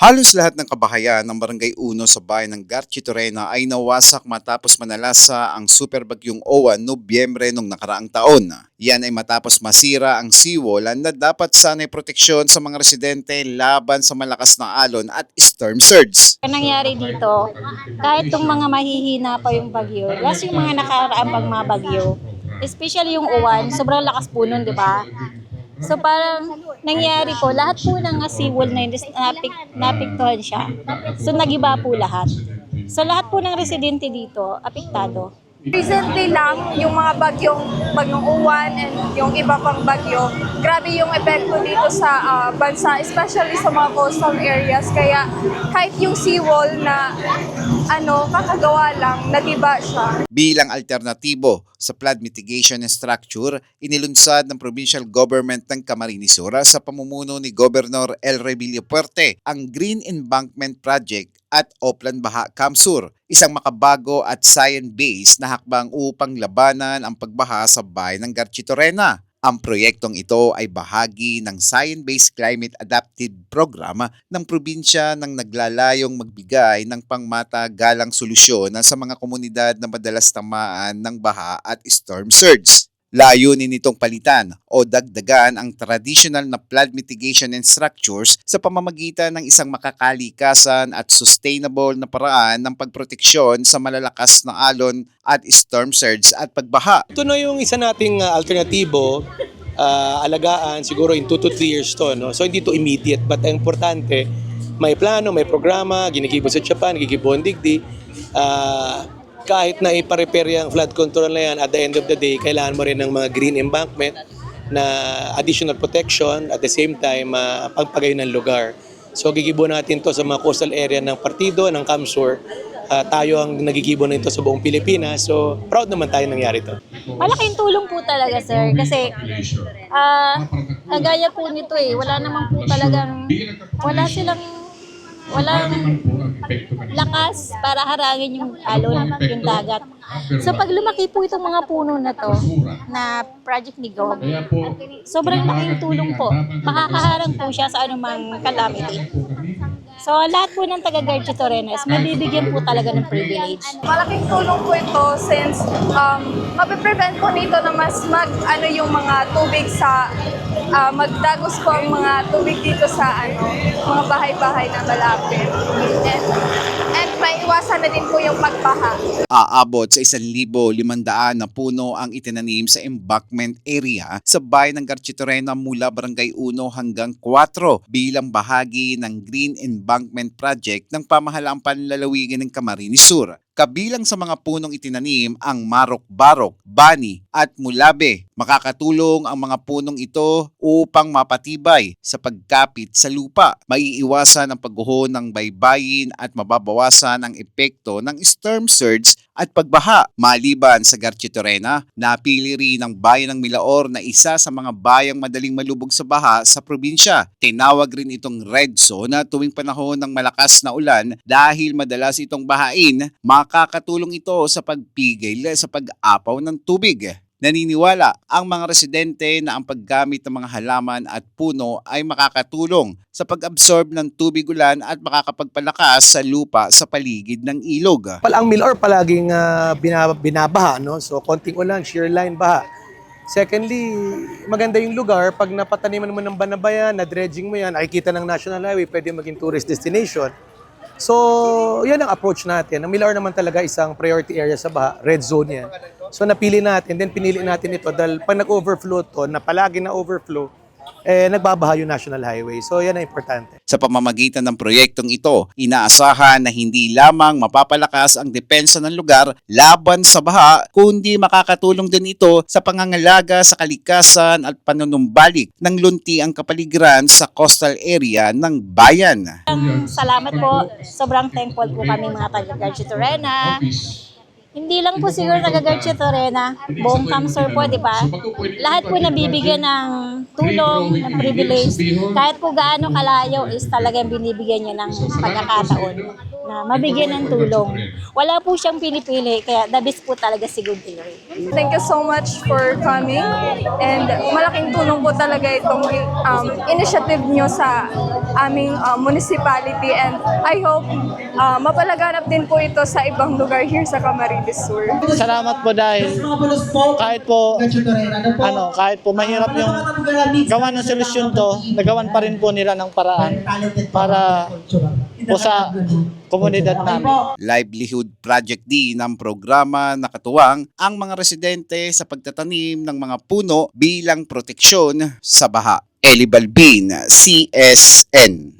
Halos lahat ng kabahayan ng Barangay Uno sa bayan ng Garchitorena ay nawasak matapos manalasa ang superbagyong OWA Nobyembre nung nakaraang taon. Yan ay matapos masira ang seawall na dapat sanay proteksyon sa mga residente laban sa malakas na alon at storm surge. Ang nangyari dito, kahit itong mga mahihina pa yung bagyo, plus yung mga nakaraang pang mga bagyo, especially yung uwan, sobrang lakas po nun, di ba? So parang nangyari po, lahat po ng seawall na yun, napiktuhan siya. So nagiba po lahat. So lahat po ng residente dito, apektado. Recently lang, yung mga bagyong uwan and yung iba pang bagyo, grabe yung epekto dito sa bansa, especially sa mga coastal areas. Kaya kahit yung seawall na kakagawa lang, nagiba siya. Bilang alternatibo sa flood mitigation and structure, inilunsad ng provincial government ng Camarines Sur sa pamumuno ni Governor El Rebillo Puerte ang Green Embankment Project at Oplan Baha Kamsur, isang makabago at science-based na hakbang upang labanan ang pagbaha sa bayan ng Garchitorena. Ang proyektong ito ay bahagi ng Science-Based Climate Adapted Program ng probinsya nang naglalayong magbigay ng pangmatagalang solusyon sa mga komunidad na madalas tamaan ng baha at storm surge. Layunin nitong palitan o dagdagan ang traditional na flood mitigation and structures sa pamamagitan ng isang makakalikasan at sustainable na paraan ng pagproteksyon sa malalakas na alon at storm surge at pagbaha. Ito na yung isa nating alternatibo, alagaan siguro in 2 to 3 years to. No? So hindi to immediate, but ang importante, may plano, may programa, ginigibo sa Japan, gigibo ang digdi. Kahit na ipa-repair yung flood control na yan, at the end of the day, kailangan mo rin ng mga green embankment na additional protection, at the same time, pagpagayon ng lugar. So gigibo natin to sa mga coastal area ng partido, ng Kamsur. Tayo ang nagigibo na ito sa buong Pilipinas. So proud naman tayo nangyari to. Malaking tulong po talaga, sir, kasi gaya po nito wala naman po talagang, walang lakas para harangin yung alon, yung dagat. So pag lumaki po itong mga puno na to, na project ni Gov, sobrang laking tulong po. Makakaharang po siya sa anumang calamity. So lahat po ng taga-Garchitorena is mabibigyan po talaga ng privilege. Malaking tulong po ito since mapiprevent po nito na mas yung mga tubig sa magdagos po ang mga tubig dito sa mga bahay-bahay na malapit. And maiwasan na din po yung pagbaha. Aabot sa 1,500 na puno ang itinanim sa embankment area sa bayan ng Garchitorena mula Barangay 1 hanggang 4 bilang bahagi ng Green Embankment Project ng pamahalaang panlalawigan ng Camarines Sur. Kabilang sa mga punong itinanim ang marok-barok, bani at mulabe. Makakatulong ang mga punong ito upang mapatibay sa pagkapit sa lupa. Maiiwasan ang pagguho ng baybayin at mababawasan ang epekto ng storm surge at pagbaha. Maliban sa Garchitorena, napili rin ang bayan ng Milaor na isa sa mga bayang madaling malubog sa baha sa probinsya. Tinawag rin itong red zone tuwing panahon ng malakas na ulan dahil madalas itong bahain. Makakatulong ito sa pagpigil sa pag-apaw ng tubig. Naniniwala ang mga residente na ang paggamit ng mga halaman at puno ay makakatulong sa pag-absorb ng tubig ulan at makakapagpalakas sa lupa sa paligid ng ilog. Ang Milaor palaging binabaha, no? So konting ulan, shear line baha. Secondly, maganda yung lugar. Pag napataniman mo ng banabayan, na-dredging mo yan, nakikita ng National Highway, pwede maging tourist destination. So, yan ang approach natin. Ang Milaor naman talaga isang priority area sa baha, red zone yan. So, napili natin, then pinili natin ito dahil pag nag-overflow to, na palagi na overflow, nagbabaha yung National Highway. So, yan ang importante. Sa pamamagitan ng proyektong ito, inaasahan na hindi lamang mapapalakas ang depensa ng lugar laban sa baha, kundi makakatulong din ito sa pangangalaga sa kalikasan at panunumbalik ng luntiang kapaligiran sa coastal area ng bayan. Salamat po. Sobrang thankful po kami mga taga-Garchitorena. Hindi lang po siguro taga-Garchitorena, buong Kamsur po, di ba? Lahat po nabibigyan ng tulong, ng privilege. Kahit po gaano kalayo is talagang binibigyan niya ng pagkakataon. na mabigyan ng tulong. Wala po siyang pinipili, kaya the best po talaga si Good Area. Thank you so much for coming and malaking tulong po talaga itong initiative nyo sa aming municipality and I hope mapalaganap din po ito sa ibang lugar here sa Camarines Sur. Salamat po dahil kahit po mahirap yung gawa ng solusyon to, nagawan pa rin po nila ng paraan para po sa komunidad namin. Livelihood project din ng programa na katuwang ang mga residente sa pagtatanim ng mga puno bilang proteksyon sa baha. Eli Balbin, CSN.